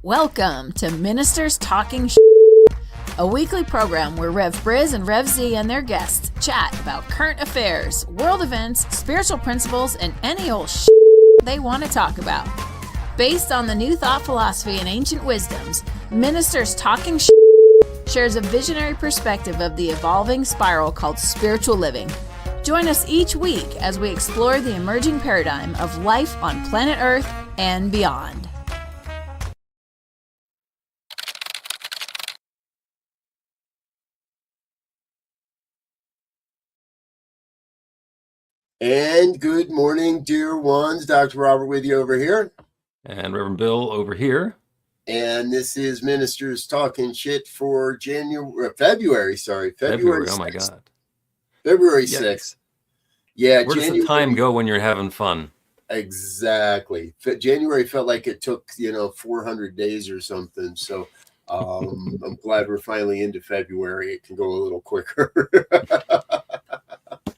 Welcome to Ministers Talking a weekly program where Rev Briz and Rev Z and their guests chat about current affairs, world events, spiritual principles, and any old they want to talk about. Based on the New Thought philosophy and ancient wisdoms, Ministers Talking shares a visionary perspective of the evolving spiral called spiritual living. Join us each week as we explore the emerging paradigm of life on planet Earth and beyond. And good morning, dear ones. Dr. Robert with you over here. And Reverend Bill over here. And this is Ministers Talking Shit for February. February. Oh my God. February 6th. Yeah. Where does the time go when you're having fun? Exactly. January felt like it took, 400 days or something. So I'm glad we're finally into February. It can go a little quicker.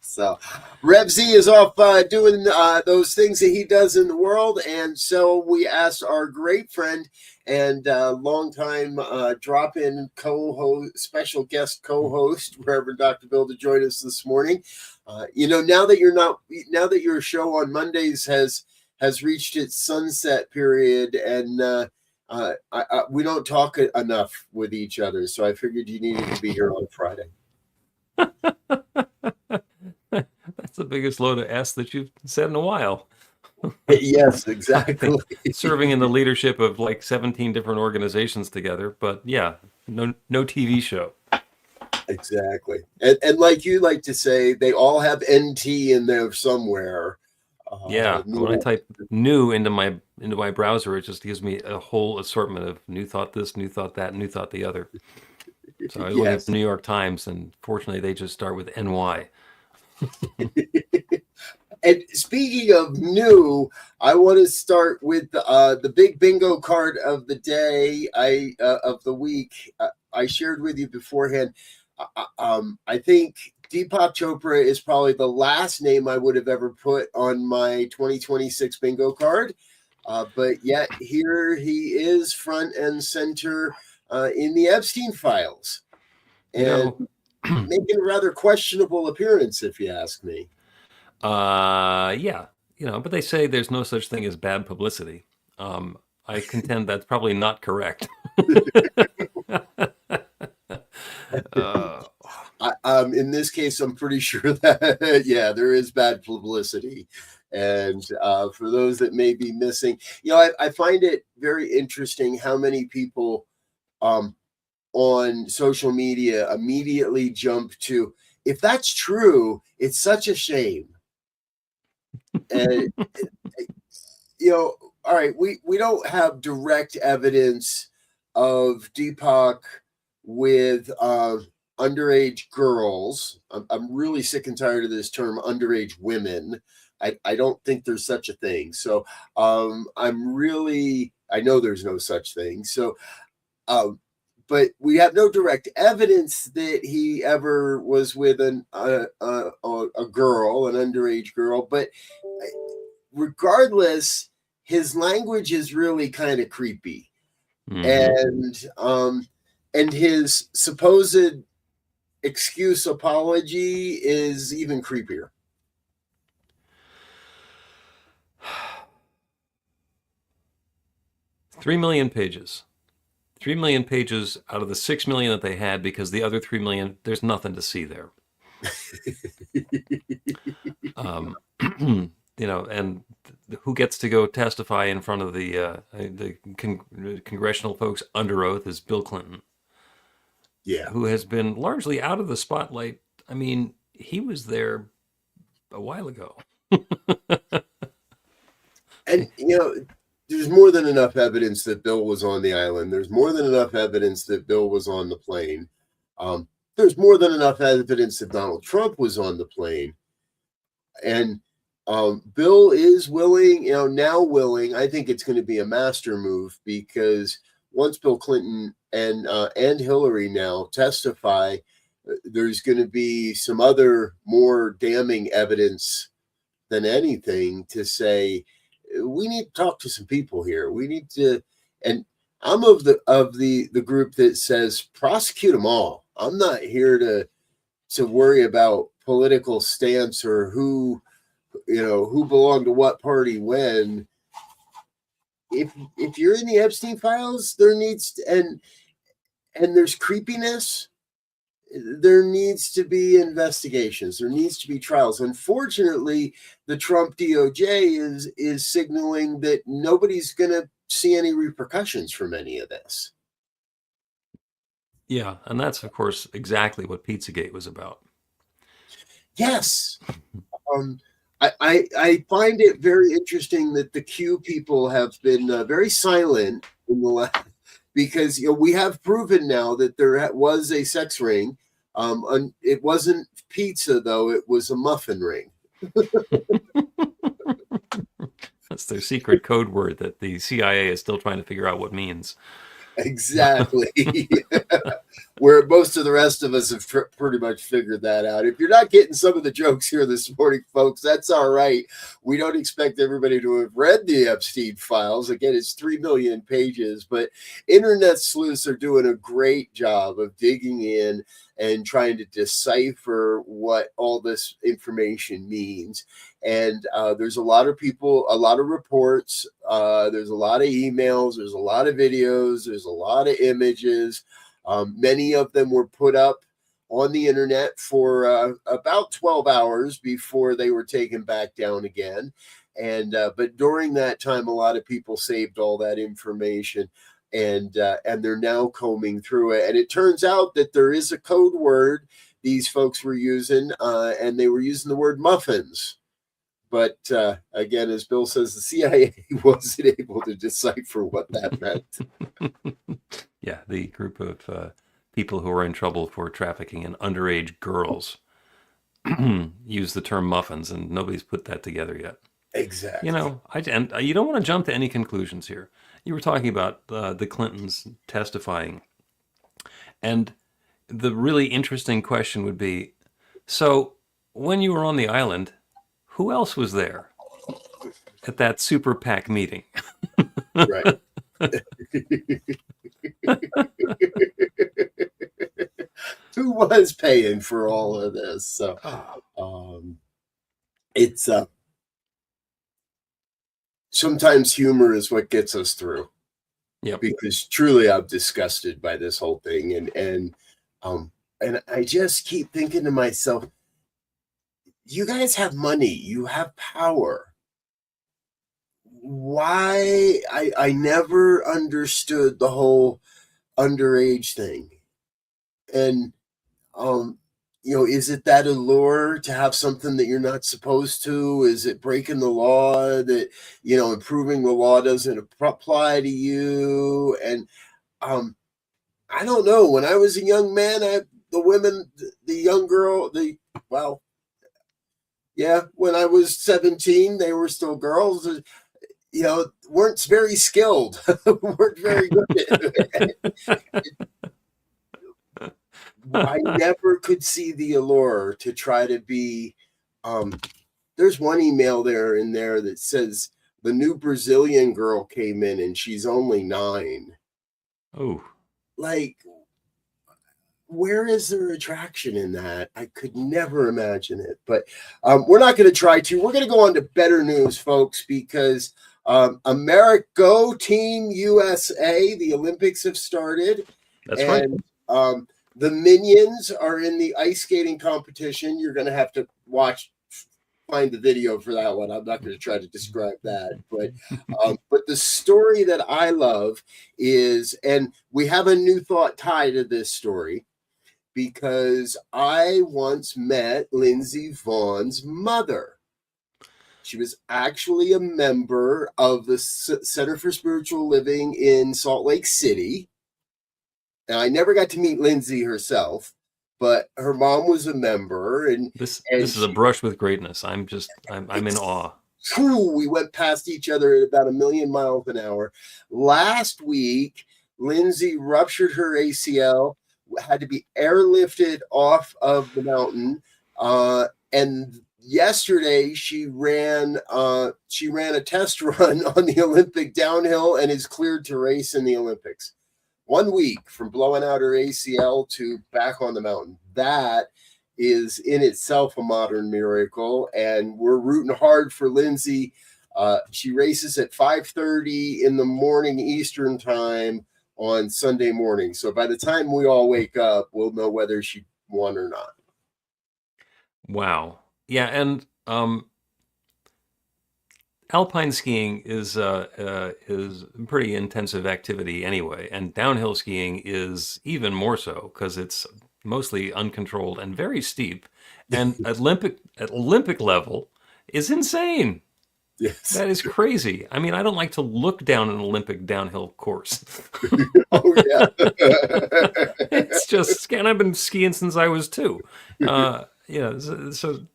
So Rev Z is off doing those things that he does in the world. And so we asked our great friend and longtime drop-in co-host, special guest co-host, Reverend Dr. Bill, to join us this morning. Now that your show on Mondays has reached its sunset period, and we don't talk enough with each other, so I figured you needed to be here on Friday. That's the biggest load of S that you've said in a while. Yes, exactly. Serving in the leadership of like 17 different organizations together, but yeah, no TV show. Exactly. And like you like to say, they all have NT in there somewhere. When I type new into my browser, it just gives me a whole assortment of new thought this, new thought that, new thought the other. So I was looking at the New York Times, and fortunately they just start with NY. And speaking of new, I want to start with the big bingo card of the day, of the week. I shared with you beforehand. I think Deepak Chopra is probably the last name I would have ever put on my 2026 bingo card. But yet here he is front and center in the Epstein files. And making a rather questionable appearance, if you ask me. But they say there's no such thing as bad publicity. I contend that's probably not correct. In this case, I'm pretty sure that, there is bad publicity. And for those that may be missing, I find it very interesting how many people on social media immediately jump to, if that's true, it's such a shame. And, all right, we don't have direct evidence of Deepak with underage girls. I'm really sick and tired of this term, underage women. I don't think there's such a thing. So I know there's no such thing. So, but we have no direct evidence that he ever was with a girl, an underage girl. But regardless, his language is really kind of creepy, and his supposed excuse apology is even creepier. Three million pages. 3 million pages out of the 6 million that they had, because the other 3 million, there's nothing to see there. And who gets to go testify in front of the congressional folks under oath is Bill Clinton. Yeah. Who has been largely out of the spotlight. I mean, he was there a while ago. And, there's more than enough evidence that Bill was on the island. There's more than enough evidence that Bill was on the plane. There's more than enough evidence that Donald Trump was on the plane. And Bill is willing, now willing. I think it's going to be a master move, because once Bill Clinton and Hillary now testify, there's going to be some other more damning evidence than anything to say, we need to talk to some people here. We need to, and I'm of the group that says prosecute them all. I'm not here to worry about political stance or who belonged to what party when. If you're in the Epstein files, there needs to, and there's creepiness. There needs to be investigations. There needs to be trials. Unfortunately, the Trump DOJ is signaling that nobody's going to see any repercussions from any of this. Yeah, and that's, of course, exactly what Pizzagate was about. Yes. I find it very interesting that the Q people have been very silent in the last, because we have proven now that there was a sex ring. It wasn't pizza, though. It was a muffin ring. That's their secret code word that the CIA is still trying to figure out what means. Exactly. Where most of the rest of us have pretty much figured that out. If you're not getting some of the jokes here this morning, folks, that's all right. We don't expect everybody to have read the Epstein files. Again, it's 3 million pages, but internet sleuths are doing a great job of digging in and trying to decipher what all this information means. And there's a lot of people, a lot of reports, there's a lot of emails, there's a lot of videos, there's a lot of images. Many of them were put up on the internet for about 12 hours before they were taken back down again. And but during that time, a lot of people saved all that information, and they're now combing through it. And it turns out that there is a code word these folks were using, and they were using the word muffins. But again, as Bill says, the CIA wasn't able to decipher what that meant. Yeah, the group of people who are in trouble for trafficking in underage girls use the term muffins, and nobody's put that together yet. Exactly. And you don't want to jump to any conclusions here. You were talking about the Clintons testifying, and the really interesting question would be, so when you were on the island, who else was there at that super PAC meeting? Right. Who was paying for all of this? So it's sometimes humor is what gets us through. Yeah, because truly I'm disgusted by this whole thing, and I just keep thinking to myself, you guys have money, you have power. Why I never understood the whole underage thing. And is it that allure to have something that you're not supposed to? Is it breaking the law that improving the law doesn't apply to you? And I don't know. When I was a young man, the young girl, when I was 17, they were still girls. Weren't very skilled, weren't very good at it. I never could see the allure to try to be. There's one email in there that says the new Brazilian girl came in and she's only 9. Oh, like, where is there attraction in that? I could never imagine it. But we're not going to try to. We're going to go on to better news, folks, because Go Team USA, the Olympics have started. That's right. The Minions are in the ice skating competition. You're going to have to find the video for that one. I'm not going to try to describe that. But the story that I love is, and we have a new thought tied to this story, because I once met Lindsey Vaughn's mother. She was actually a member of the Center for Spiritual Living in Salt Lake City. And I never got to meet Lindsay herself, but her mom was a member. And this is a brush with greatness. I'm in awe. True. We went past each other at about 1,000,000 miles an hour. Last week, Lindsay ruptured her ACL, had to be airlifted off of the mountain. And yesterday she ran a test run on the Olympic downhill and is cleared to race in the Olympics. 1 week from blowing out her ACL to back on the mountain. That is in itself a modern miracle, and we're rooting hard for Lindsay. She races at 5:30 in the morning Eastern time on Sunday morning. So by the time we all wake up, we'll know whether she won or not. Wow. Yeah, and alpine skiing is pretty intensive activity anyway, and downhill skiing is even more so because it's mostly uncontrolled and very steep, and at Olympic level is insane. Yes. That is crazy. I mean, I don't like to look down an Olympic downhill course. Oh yeah. It's just, and I've been skiing since I was 2. Yeah, so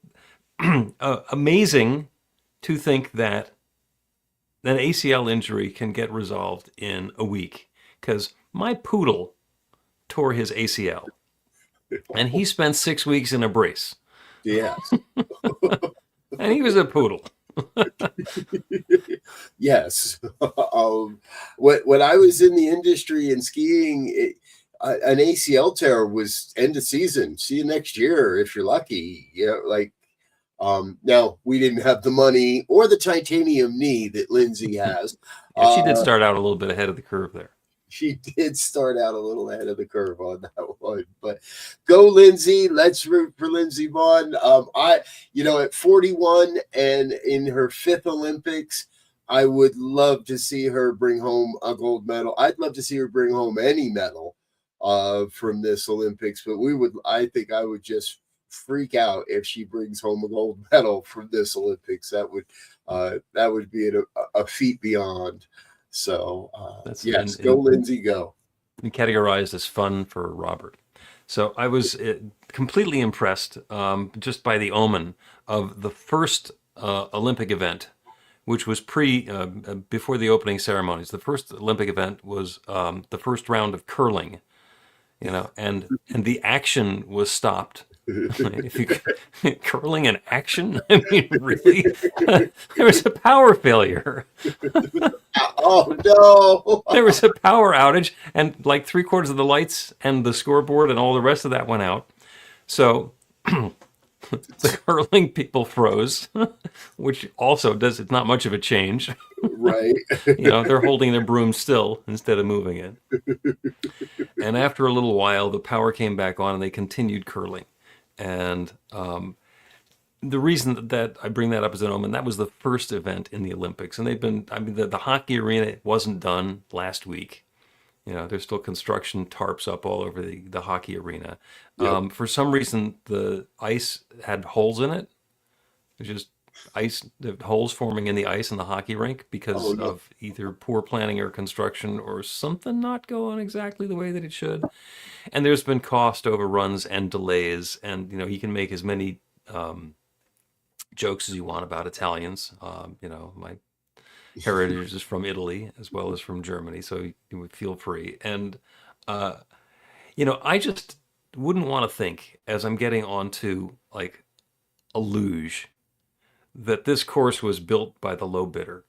amazing to think that an ACL injury can get resolved in a week, because my poodle tore his ACL and he spent 6 weeks in a brace. Yes. And he was a poodle. Yes. When I was in the industry and skiing, an ACL tear was end of season. See you next year if you're lucky. Now we didn't have the money or the titanium knee that Lindsay has. Yeah, she did start out a little bit ahead of the curve there. She did start out a little ahead of the curve on that one, but go Lindsay. Let's root for Lindsay Vonn. At 41 and in her 5th Olympics, I would love to see her bring home a gold medal. I'd love to see her bring home any medal from this Olympics, but I think I would just freak out if she brings home a gold medal from this Olympics. That would be a feat beyond. So yes, go Lindsay, go. And categorized as fun for Robert. So I was completely impressed just by the omen of the first Olympic event, which was before the opening ceremonies. The first Olympic event was the first round of curling, and the action was stopped. Curling in action? I mean, really? There was a power failure. Oh no! There was a power outage, and like 3/4 of the lights and the scoreboard and all the rest of that went out. So the curling people froze, which also it's not much of a change. Right. They're holding their broom still instead of moving it. And after a little while, the power came back on and they continued curling. And the reason that I bring that up as an omen, that was the first event in the Olympics. And the hockey arena wasn't done last week. There's still construction tarps up all over the hockey arena. Yep. For some reason, the ice had holes in it. There's just holes forming in the ice in the hockey rink because of either poor planning or construction or something not going exactly the way that it should. And there's been cost overruns and delays. And, he can make as many jokes as you want about Italians. My heritage is from Italy as well as from Germany, so you would feel free. And, I just wouldn't want to think, as I'm getting onto like a luge, that this course was built by the low bidder.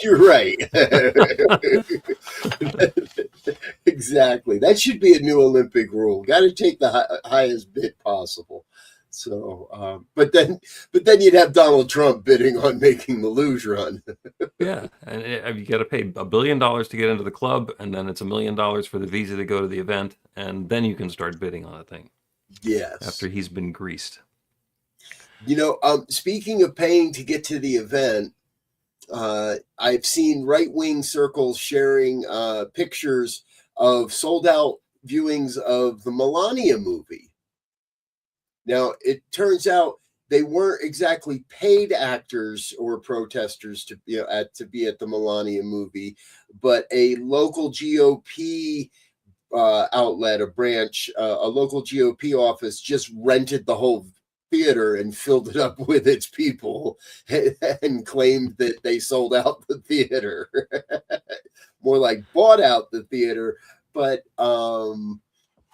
You're right. Exactly. That should be a new Olympic rule. Got to take the highest bid possible. So, but then you'd have Donald Trump bidding on making the luge run. Yeah, and you got to pay $1 billion to get into the club, and then it's $1 million for the visa to go to the event, and then you can start bidding on a thing. Yes. After he's been greased. Speaking of paying to get to the event, I've seen right-wing circles sharing pictures of sold-out viewings of the Melania movie. Now, it turns out they weren't exactly paid actors or protesters to be at the Melania movie, but a local GOP outlet, a branch, a local GOP office just rented the whole theater and filled it up with its people and claimed that they sold out the theater. More like bought out the theater. But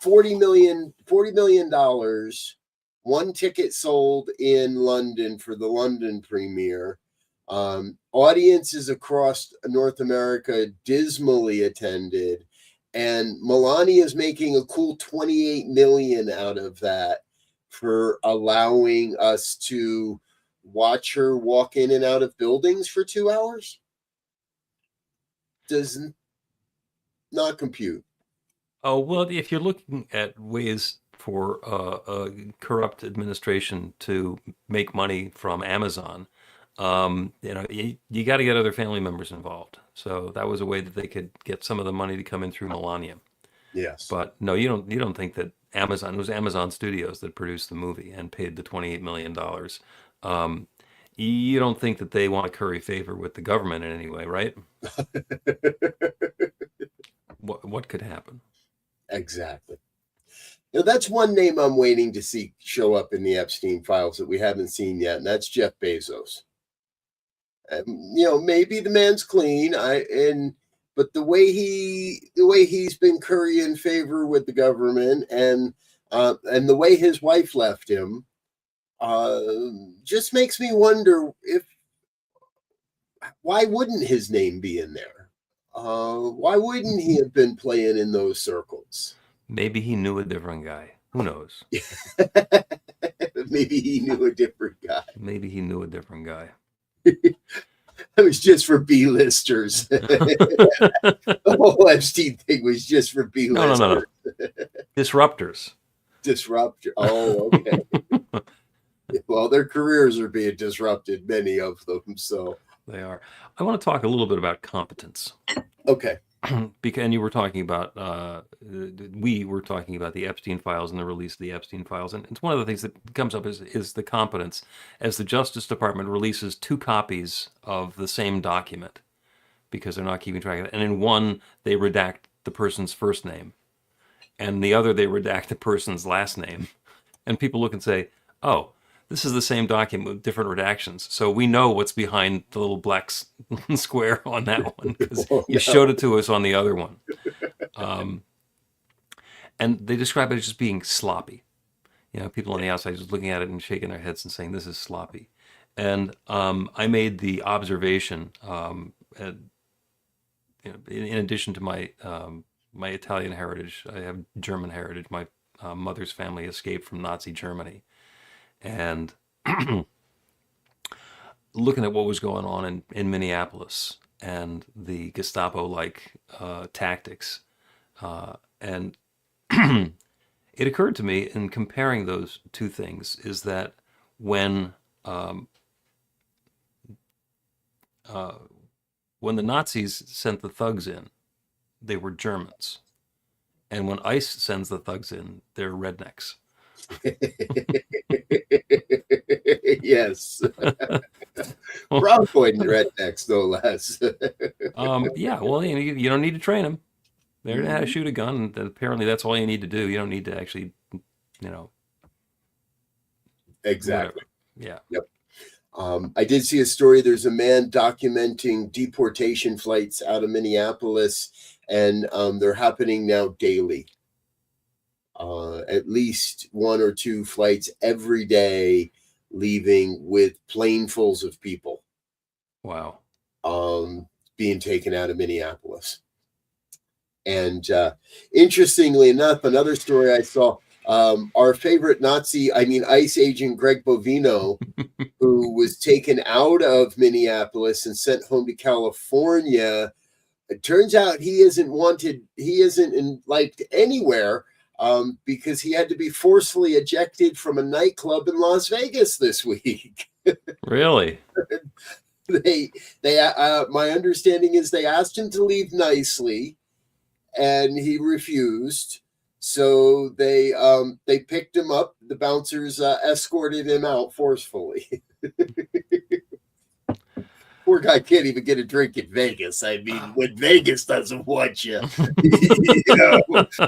$40 million. One ticket sold in London for the London premiere. Audiences across North America dismally attended, and Melania is making a cool $28 million out of that for allowing us to watch her walk in and out of buildings for 2 hours. Does not compute. Oh, well, if you're looking at ways for a corrupt administration to make money from Amazon, you got to get other family members involved. So that was a way that they could get some of the money to come in through Melania. Yes. But no, you don't think that Amazon, it was Amazon Studios that produced the movie and paid the $28 million. You don't think that they want to curry favor with the government in any way, right? What could happen? Exactly. That's one name I'm waiting to see show up in the Epstein files that we haven't seen yet, and that's Jeff Bezos. Maybe the man's clean, but the way he's been currying favor with the government, and the way his wife left him, just makes me wonder why wouldn't his name be in there? Why wouldn't he have been playing in those circles? Maybe he knew a different guy. Who knows? Maybe he knew a different guy. Maybe he knew a different guy. It was just for B-listers. The whole Epstein thing was just for B-listers. No. Disruptors. Disruptor. Oh, okay. Well, their careers are being disrupted, many of them. So they are. I want to talk a little bit about competence. Okay. Because we were talking about the Epstein files and the release of the Epstein files, and it's one of the things that comes up is the competence, as the Justice Department releases 2 copies of the same document because they're not keeping track of it, and in one they redact the person's first name, and the other they redact the person's last name, and people look and say, "Oh, this is the same document with different redactions." So we know what's behind the little black square on that one because you showed it to us on the other one. And they describe it as just being sloppy. People on the outside just looking at it and shaking their heads and saying, "This is sloppy." And I made the observation, in addition to my Italian heritage, I have German heritage. My mother's family escaped from Nazi Germany. And looking at what was going on in Minneapolis and the Gestapo-like tactics, and it occurred to me in comparing those 2 things is that when the Nazis sent the thugs in, they were Germans, and when ICE sends the thugs in, they're rednecks. Yes. Broncoid and rednecks, no less. Yeah, well, you don't need to train them. They know how to shoot a gun, and apparently that's all you need to do. You don't need to actually, Exactly. Whatever. Yeah. Yep. I did see a story. There's a man documenting deportation flights out of Minneapolis, and they're happening now daily. At least 1 or 2 flights every day leaving with planefuls of people. Wow. Being taken out of Minneapolis. And interestingly enough, another story I saw, our favorite ICE agent Greg Bovino, who was taken out of Minneapolis and sent home to California. It turns out he isn't liked anywhere. Because he had to be forcefully ejected from a nightclub in Las Vegas this week. Really? My understanding is they asked him to leave nicely, and he refused. So they picked him up. The bouncers escorted him out forcefully. Poor guy can't even get a drink in Vegas. I mean, when Vegas doesn't want you,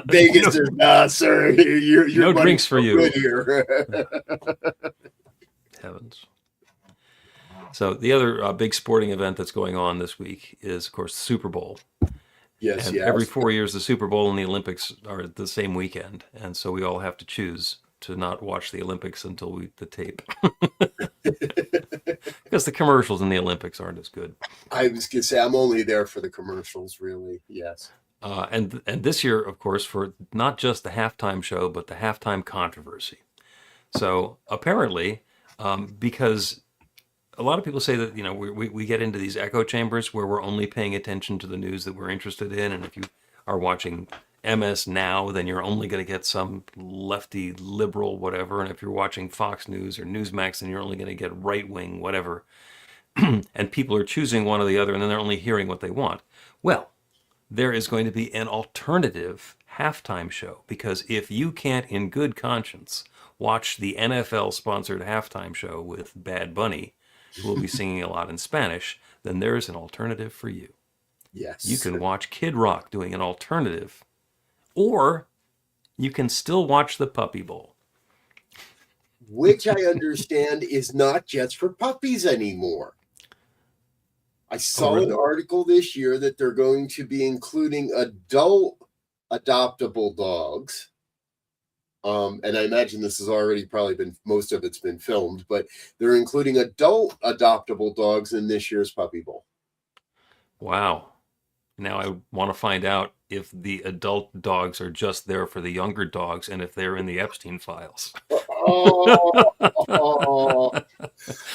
Vegas is sir. You're no drinks for you. Here. Heavens. So the other big sporting event that's going on this week is, of course, the Super Bowl. Yes, And yes. every 4 years, the Super Bowl and the Olympics are the same weekend. And so we all have to choose to not watch the Olympics until the tape. Because the commercials in the Olympics aren't as good. I was going to say, I'm only there for the commercials, really. Yes. And this year, of course, for not just the halftime show, but the halftime controversy. So apparently, because a lot of people say that, we get into these echo chambers where we're only paying attention to the news that we're interested in. And if you are watching MS Now, then you're only going to get some lefty, liberal, whatever. And if you're watching Fox News or Newsmax, then you're only going to get right-wing, whatever. And people are choosing one or the other, and then they're only hearing what they want. Well, there is going to be an alternative halftime show, because if you can't in good conscience watch the NFL-sponsored halftime show with Bad Bunny, who will be singing a lot in Spanish, then there's an alternative for you. Yes. You can watch Kid Rock doing an alternative, or you can still watch the Puppy Bowl. Which I understand is not just for puppies anymore. I saw an article this year that they're going to be including adult adoptable dogs. And I imagine this has already probably been, most of it's been filmed, but they're including adult adoptable dogs in this year's Puppy Bowl. Wow. Now I want to find out if the adult dogs are just there for the younger dogs and if they're in the Epstein files.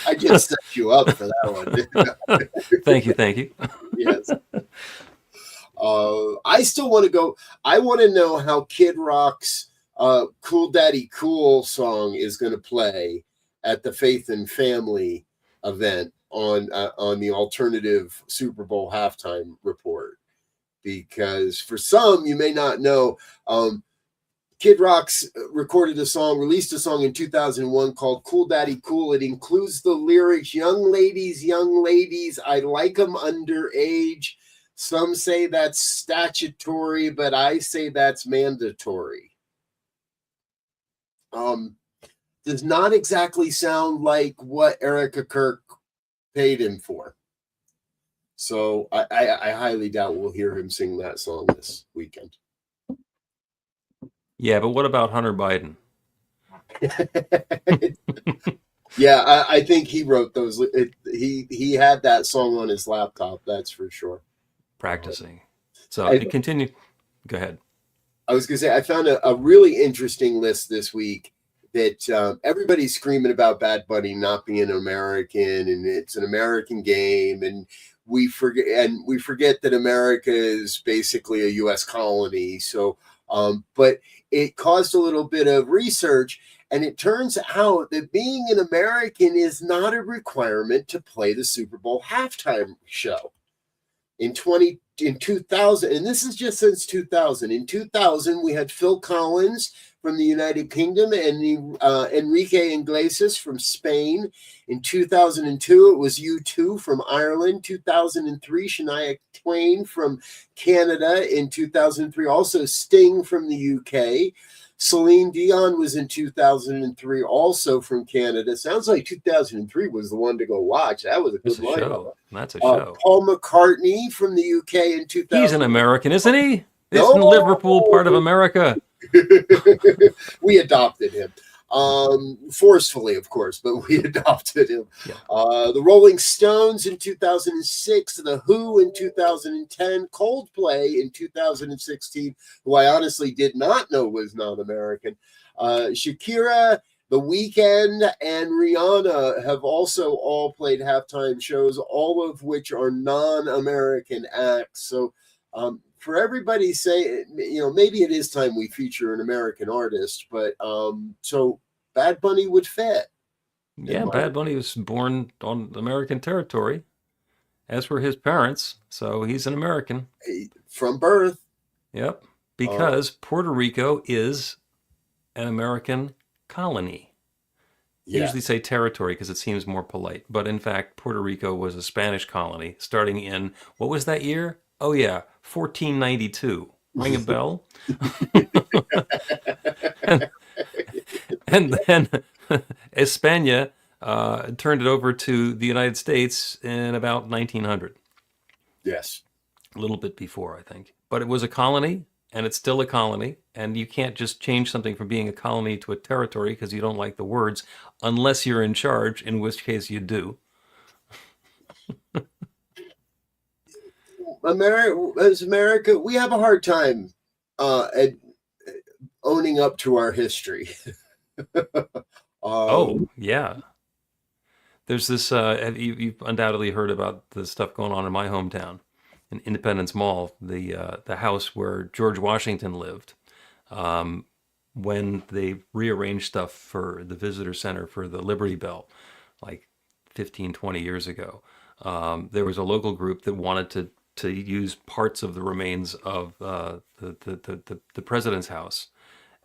I just set you up for that one. Thank you. Yes. I still want to go. I want to know how Kid Rock's Cool Daddy Cool song is going to play at the Faith and Family event on the alternative Super Bowl halftime report. Because for some, you may not know, Kid Rock's released a song in 2001 called Cool Daddy Cool. It includes the lyrics, young ladies, I like them underage. Some say that's statutory, but I say that's mandatory. Does not exactly sound like what Erica Kirk paid him for. So I highly doubt we'll hear him sing that song this weekend. Yeah, but what about Hunter Biden? Yeah, I think he wrote those. He had that song on his laptop, that's for sure. Practicing. So continue. Go ahead. I was going to say, I found a really interesting list this week that everybody's screaming about Bad Bunny not being an American, and it's an American game, and we forget that America is basically a U.S. colony. So, but it caused a little bit of research, and it turns out that being an American is not a requirement to play the Super Bowl halftime show. In 2000, and this is just since 2000. In 2000, we had Phil Collins from the United Kingdom and Enrique Iglesias from Spain. In 2002, it was U2 from Ireland. 2003, Shania Twain from Canada. In 2003, also Sting from the UK. Celine Dion was in 2003, also from Canada. Sounds like 2003 was the one to go watch. That was a good lineup. That's a show. Paul McCartney from the UK in 2000. He's an American, isn't he? Isn't Liverpool part of America? We adopted him. Forcefully, of course, but we adopted him. Yeah. The Rolling Stones in 2006, The Who in 2010, Coldplay in 2016, who I honestly did not know was non-American. Shakira, The Weeknd, and Rihanna have also all played halftime shows, all of which are non-American acts. So for everybody say, maybe it is time we feature an American artist, but so Bad Bunny would fit. Yeah, Bad Bunny was born on American territory, as were his parents, so he's an American. From birth. Yep, because Puerto Rico is an American colony. Yeah. Usually say territory because it seems more polite, but in fact, Puerto Rico was a Spanish colony starting in, what was that year? Oh yeah, 1492. Ring a bell? and then España turned it over to the United States in about 1900. Yes. A little bit before, I think. but it was a colony, and it's still a colony, and you can't just change something from being a colony to a territory because you don't like the words, unless you're in charge, in which case you do. America, we have a hard time at owning up to our history. Yeah. There's this, you've undoubtedly heard about the stuff going on in my hometown, in Independence Mall, the house where George Washington lived. When they rearranged stuff for the visitor center for the Liberty Bell, like 15, 20 years ago, there was a local group that wanted to use parts of the remains of the president's house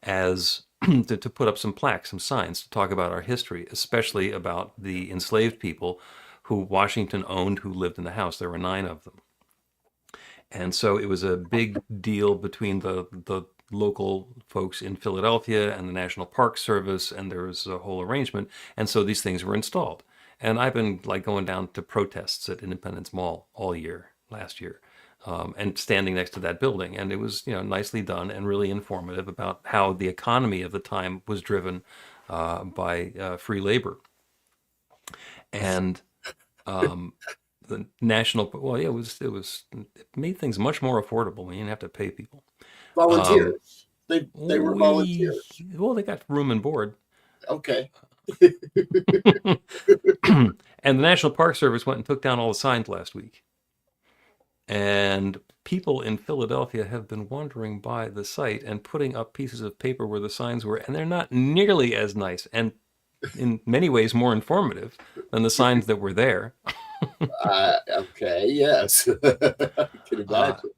as to put up some plaques, some signs to talk about our history, especially about the enslaved people who Washington owned, who lived in the house. There were 9 of them. And so it was a big deal between the local folks in Philadelphia and the National Park Service, and there was a whole arrangement. And so these things were installed. And I've been like going down to protests at Independence Mall all year, last year, and standing next to that building. And it was, nicely done and really informative about how the economy of the time was driven by free labor. And the national, it made things much more affordable. You didn't have to pay people. Volunteers. They were volunteers. Well, they got room and board. Okay. And the National Park Service went and took down all the signs last week. And people in Philadelphia have been wandering by the site and putting up pieces of paper where the signs were, and they're not nearly as nice and in many ways more informative than the signs that were there. Okay, yes. I can imagine.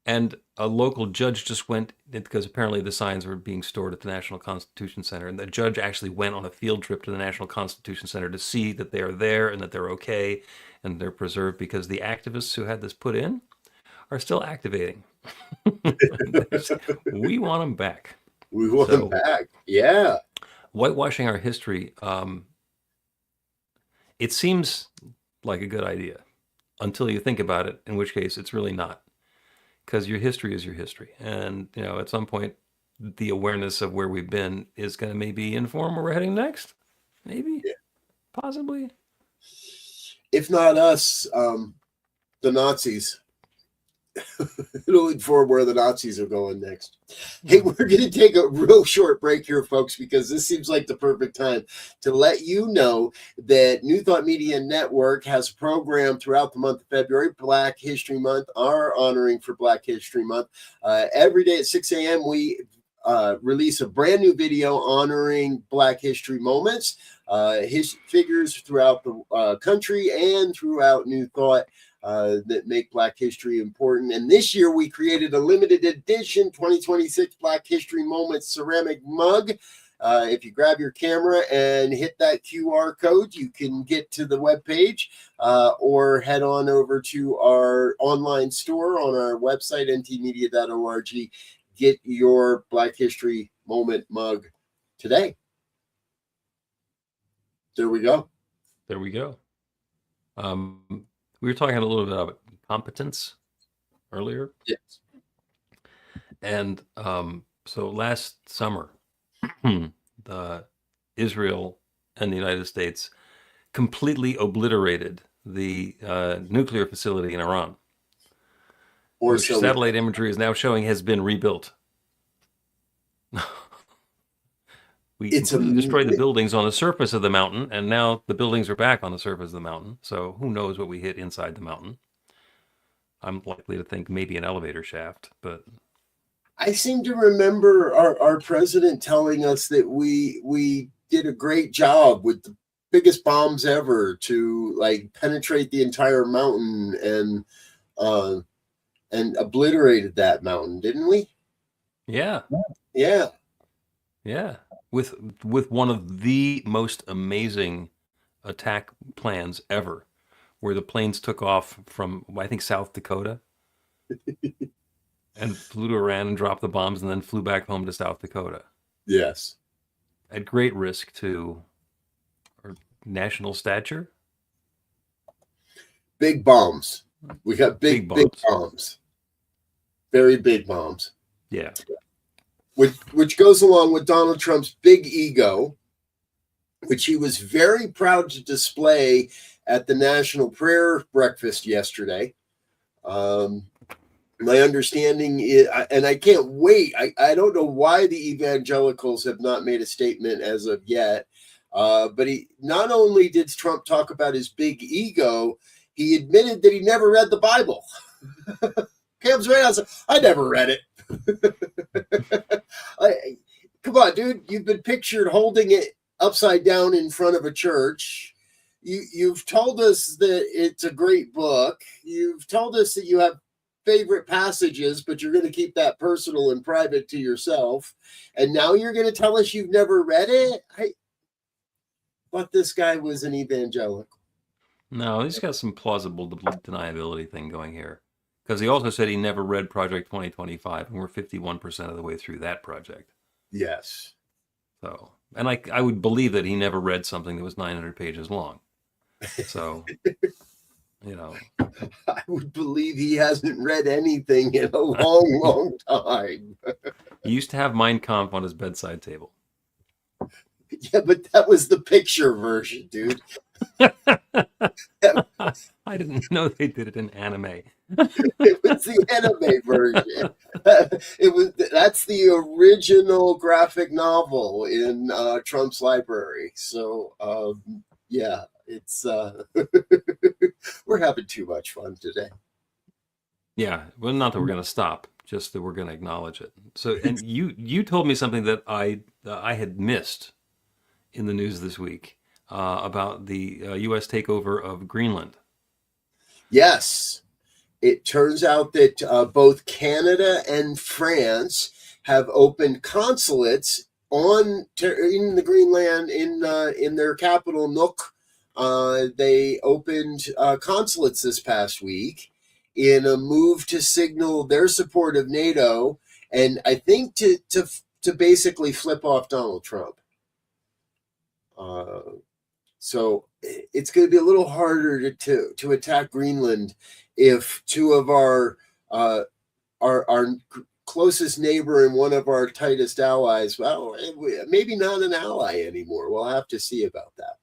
And a local judge just went, because apparently the signs were being stored at the National Constitution Center, and the judge actually went on a field trip to the National Constitution Center to see that they are there and that they're okay and they're preserved, because the activists who had this put in are still activating. We want them back. We want them back. Yeah. Whitewashing our history, it seems like a good idea until you think about it, in which case it's really not. Because your history is your history. And, at some point, the awareness of where we've been is going to maybe inform where we're heading next. Maybe. Yeah. Possibly. If not us, the Nazis. It'll inform where the Nazis are going next. Hey, we're going to take a real short break here, folks, because this seems like the perfect time to let you know that New Thought Media Network has a program throughout the month of February, Black History Month, our honoring for Black History Month. Every day at 6 a.m., we release a brand new video honoring Black history moments, his figures throughout the country and throughout New Thought that make Black history important. And this year we created a limited edition 2026 Black History Moments ceramic mug. If you grab your camera and hit that QR code, you can get to the webpage or head on over to our online store on our website, ntmedia.org. Get your Black History Moment mug today. There we go. There we go. We were talking a little bit about competence earlier. Yes. And so last summer, Israel and the United States completely obliterated the nuclear facility in Iran, which satellite imagery is now showing has been rebuilt. We destroyed the buildings on the surface of the mountain, and now the buildings are back on the surface of the mountain. So who knows what we hit inside the mountain? I'm likely to think maybe an elevator shaft, but I seem to remember our president telling us that we did a great job with the biggest bombs ever to penetrate the entire mountain and obliterated that mountain, didn't we? Yeah. Yeah. Yeah. With one of the most amazing attack plans ever, where the planes took off from, I think, South Dakota and flew to Iran and dropped the bombs and then flew back home to South Dakota. Yes. At great risk to our national stature. Big bombs. We got big bombs. Very big bombs. Yeah. Which goes along with Donald Trump's big ego, which he was very proud to display at the National Prayer Breakfast yesterday. My understanding is, and I can't wait, I don't know why the evangelicals have not made a statement as of yet, but he not only did Trump talk about his big ego, he admitted that he never read the Bible. Comes right out and says, I never read it. Come on, dude, you've been pictured holding it upside down in front of a church. You've told us that it's a great book. You've told us that you have favorite passages, but you're going to keep that personal and private to yourself. And now you're going to tell us you've never read it? I thought this guy was an evangelical. No, he's got some plausible deniability thing going here. Because he also said he never read Project 2025, and we're 51% of the way through that project. Yes. So, and I would believe that he never read something that was 900 pages long. So, you know. I would believe he hasn't read anything in a long, long time. He used to have Mein Kampf on his bedside table. Yeah, but that was the picture version, dude. I didn't know they did it in anime. It was the anime version. That's the original graphic novel in Trump's library. So yeah, it's we're having too much fun today. Yeah, well, not that we're going to stop, just that we're going to acknowledge it. So, and you told me something that I had missed in the news this week about the U.S. takeover of Greenland. Yes. It turns out that both Canada and France have opened consulates in the Greenland in their capital Nuuk. They opened consulates this past week in a move to signal their support of NATO, and I think to basically flip off Donald Trump. So it's going to be a little harder to attack Greenland if two of our closest neighbor and one of our tightest allies, well, maybe not an ally anymore. We'll have to see about that.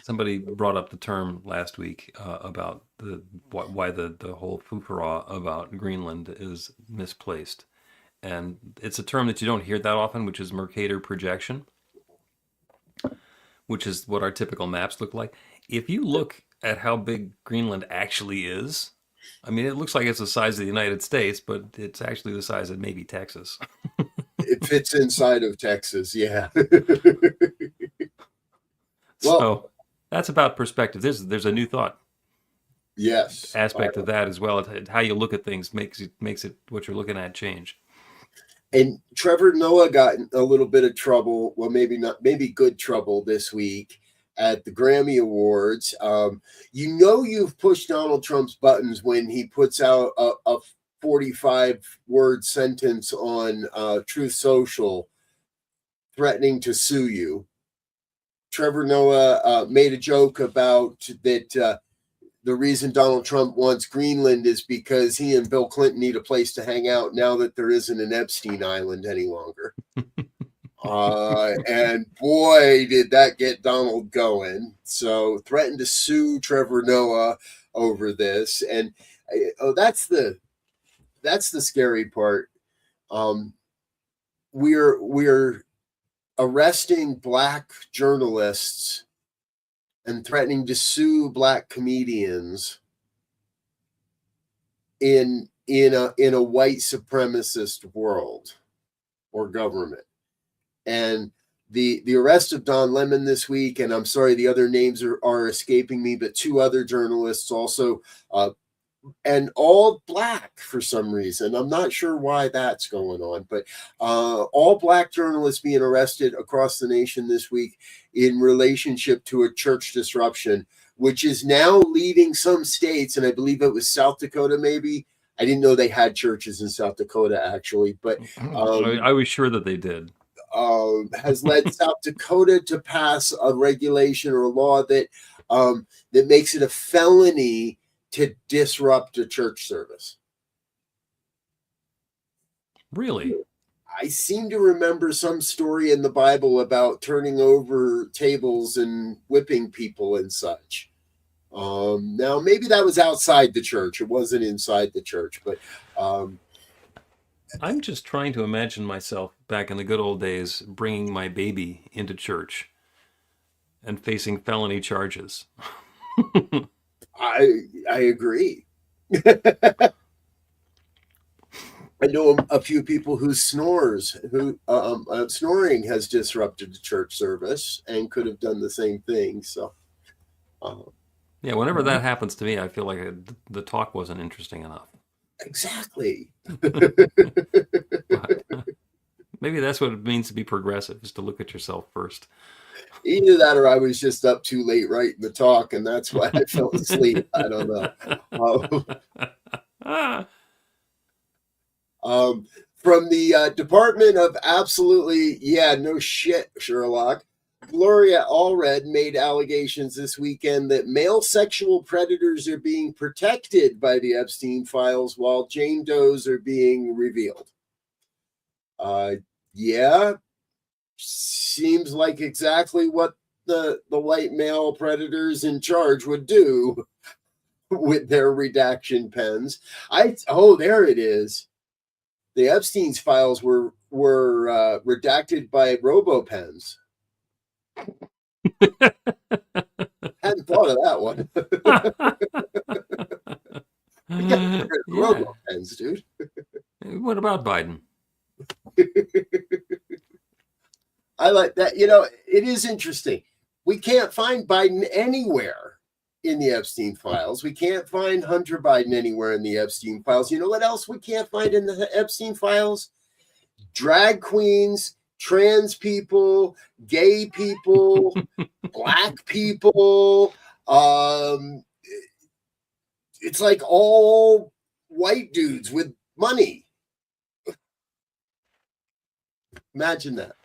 Somebody brought up the term last week about why the whole foofara about Greenland is misplaced. And it's a term that you don't hear that often, which is Mercator projection, which is what our typical maps look like. If you look at how big Greenland actually is, I mean, it looks like it's the size of the United States, but it's actually the size of maybe Texas. It fits inside of Texas, yeah. So that's about perspective. There's a new thought. Yes. Aspect of that as well. How you look at things makes it what you're looking at change. And Trevor Noah got in a little bit of trouble, well, maybe good trouble this week at the Grammy Awards. You've pushed Donald Trump's buttons when he puts out a 45-word sentence on Truth Social threatening to sue you. Trevor Noah made a joke about that the reason Donald Trump wants Greenland is because he and Bill Clinton need a place to hang out now that there isn't an Epstein Island any longer. And boy, did that get Donald going. So threatened to sue Trevor Noah over this. And that's the scary part. We're arresting Black journalists and threatening to sue Black comedians in a white supremacist world or government. And the arrest of Don Lemon this week, and I'm sorry, the other names are escaping me, but two other journalists also, and all Black for some reason. I'm not sure why that's going on, but all Black journalists being arrested across the nation this week in relationship to a church disruption, which is now leading some states, and I believe it was South Dakota maybe. I didn't know they had churches in South Dakota, actually, but I was sure that they did. Has led South Dakota to pass a regulation or a law that makes it a felony to disrupt a church service. Really? I seem to remember some story in the Bible about turning over tables and whipping people and such. Now, maybe that was outside the church. It wasn't inside the church, but I'm just trying to imagine myself back in the good old days bringing my baby into church and facing felony charges. I agree. I know a few people who snoring has disrupted the church service and could have done the same thing. So, yeah, whenever that happens to me, I feel like the talk wasn't interesting enough. Exactly. But maybe that's what it means to be progressive, is to look at yourself first. Either that or I was just up too late writing the talk, and that's why I fell asleep. I don't know. From the Department of Absolutely, no shit, Sherlock, Gloria Allred made allegations this weekend that male sexual predators are being protected by the Epstein files while Jane Does are being revealed. Seems like exactly what the white male predators in charge would do with their redaction pens. There it is. The Epstein's files were redacted by RoboPens. Hadn't thought of that one. We got rid of RoboPens, dude. What about Biden? I like that. It is interesting. We can't find Biden anywhere in the Epstein files. We can't find Hunter Biden anywhere in the Epstein files. You know what else we can't find in the Epstein files? Drag queens, trans people, gay people, black people. It's like all white dudes with money. Imagine that.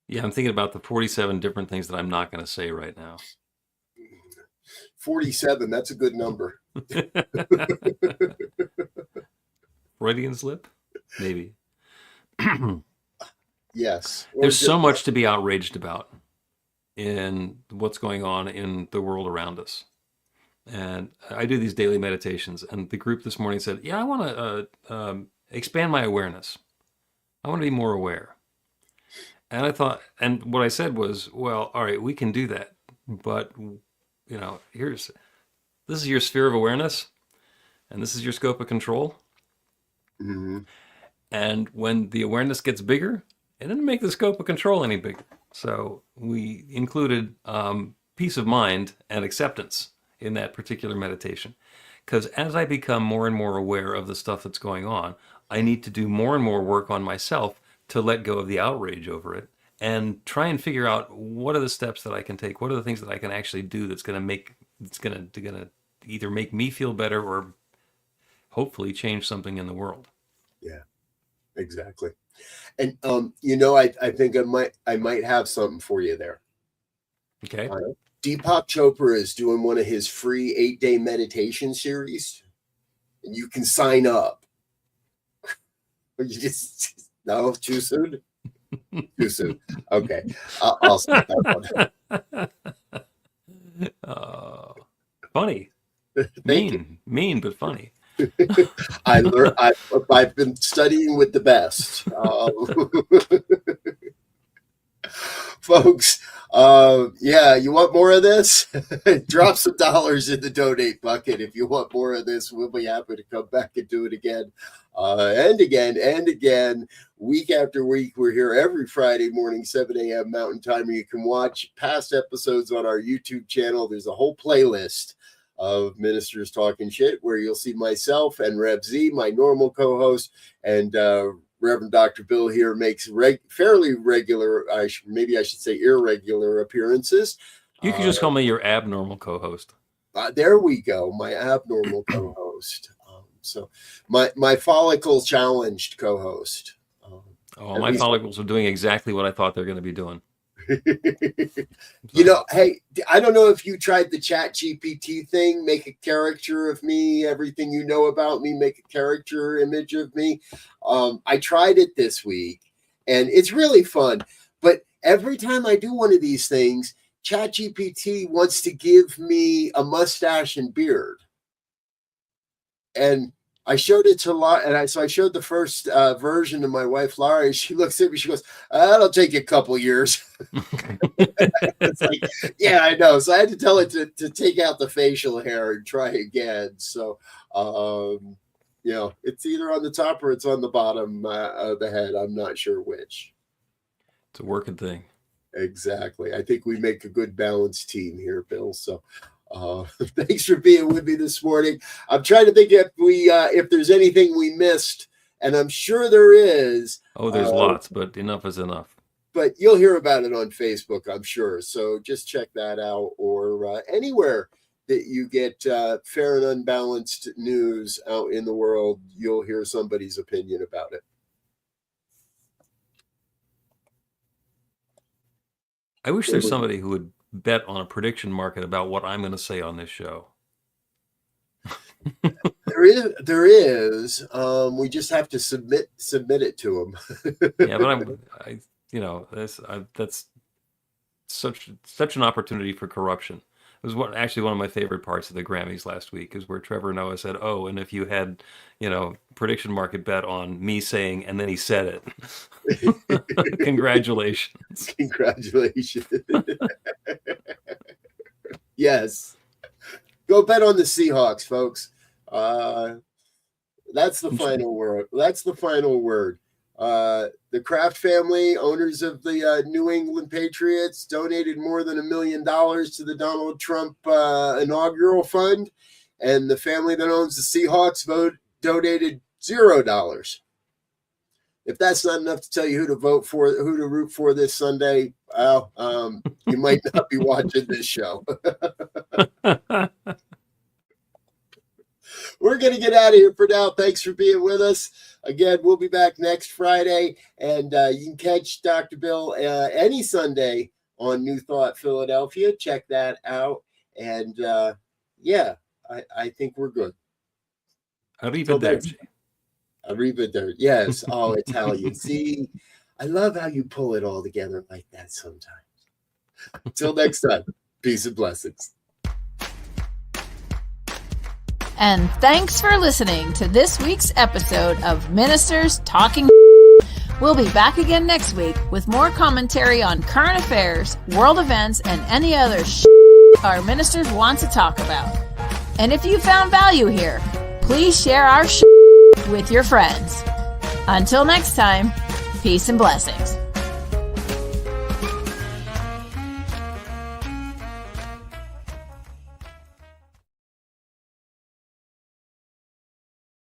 Yeah, I'm thinking about the 47 different things that I'm not going to say right now. 47, that's a good number. Freudian slip? Maybe. Yes. There's so much to be outraged about in what's going on in the world around us. And I do these daily meditations, and the group this morning said, I want to expand my awareness. I want to be more aware. And I thought, and what I said was, well, all right, we can do that. But, this is your sphere of awareness, and this is your scope of control. Mm-hmm. And when the awareness gets bigger, it didn't make the scope of control any bigger. So we included peace of mind and acceptance in that particular meditation. Because as I become more and more aware of the stuff that's going on, I need to do more and more work on myself to let go of the outrage over it and try and figure out what are the steps that I can take, what are the things that I can actually do that's going to either make me feel better or hopefully change something in the world. Yeah, exactly. And I think I might have something for you there. Okay. Deepak Chopra is doing one of his free 8-day meditation series, and you can sign up. No, too soon. Too soon. Okay, I'll stop that one. Funny. Mean, but funny. I've been studying with the best, folks. You want more of this? Drop some dollars in the donate bucket if you want more of this. We'll be happy to come back and do it again, and again and again, week after week. We're here every Friday morning, 7 a.m. Mountain Time. You can watch past episodes on our YouTube channel. There's a whole playlist of Ministers Talking Shit where you'll see myself and Rev Z, my normal co-host, and Reverend Dr. Bill here makes fairly regular, maybe I should say irregular appearances. You can just call me your abnormal co-host. There we go, my abnormal co-host. So my follicle challenged co-host. My follicles are doing exactly what I thought they're going to be doing. You know, hey, I don't know if you tried the Chat GPT thing, make a caricature of me, everything you know about me, make a caricature image of me. I tried it this week and it's really fun. But every time I do one of these things, Chat GPT wants to give me a mustache and beard. And I showed it to Laura, and I showed the first version to my wife, Laura, and she looks at me, she goes, that'll take you a couple years. It's like, yeah, I know. So I had to tell it to take out the facial hair and try again. So, you know, it's either on the top or it's on the bottom of the head. I'm not sure which. It's a working thing. Exactly. I think we make a good balanced team here, Bill. So thanks for being with me this morning. I'm trying to think if there's anything we missed, and I'm sure there is. Oh, there's lots, but enough is enough. But you'll hear about it on Facebook, I'm sure. So just check that out, or anywhere that you get fair and unbalanced news out in the world, you'll hear somebody's opinion about it. I wish there's somebody who would bet on a prediction market about what I'm going to say on this show. There is. We just have to submit it to them. Yeah, but that's such an opportunity for corruption. It was actually one of my favorite parts of the Grammys last week, is where Trevor Noah said, "Oh, and if you had, prediction market bet on me saying," and then he said it. Congratulations. Congratulations. Yes. Go bet on the Seahawks, folks. That's the final word. That's the final word. The Kraft family, owners of the New England Patriots, donated more than $1 million to the Donald Trump inaugural fund, and the family that owns the Seahawks donated $0. If that's not enough to tell you who to root for this Sunday, well, you might not be watching this show. We're going to get out of here for now. Thanks for being with us. Again, we'll be back next Friday, and you can catch Dr. Bill any Sunday on New Thought Philadelphia. Check that out. And yeah, I think we're good. Arrivederci. Arrivederci. Yes. Oh, Italian. See, I love how you pull it all together like that sometimes. Until next time, peace and blessings. And thanks for listening to this week's episode of Ministers Talking. We'll be back again next week with more commentary on current affairs, world events, and any other our ministers want to talk about. And if you found value here, please share our with your friends. Until next time, peace and blessings.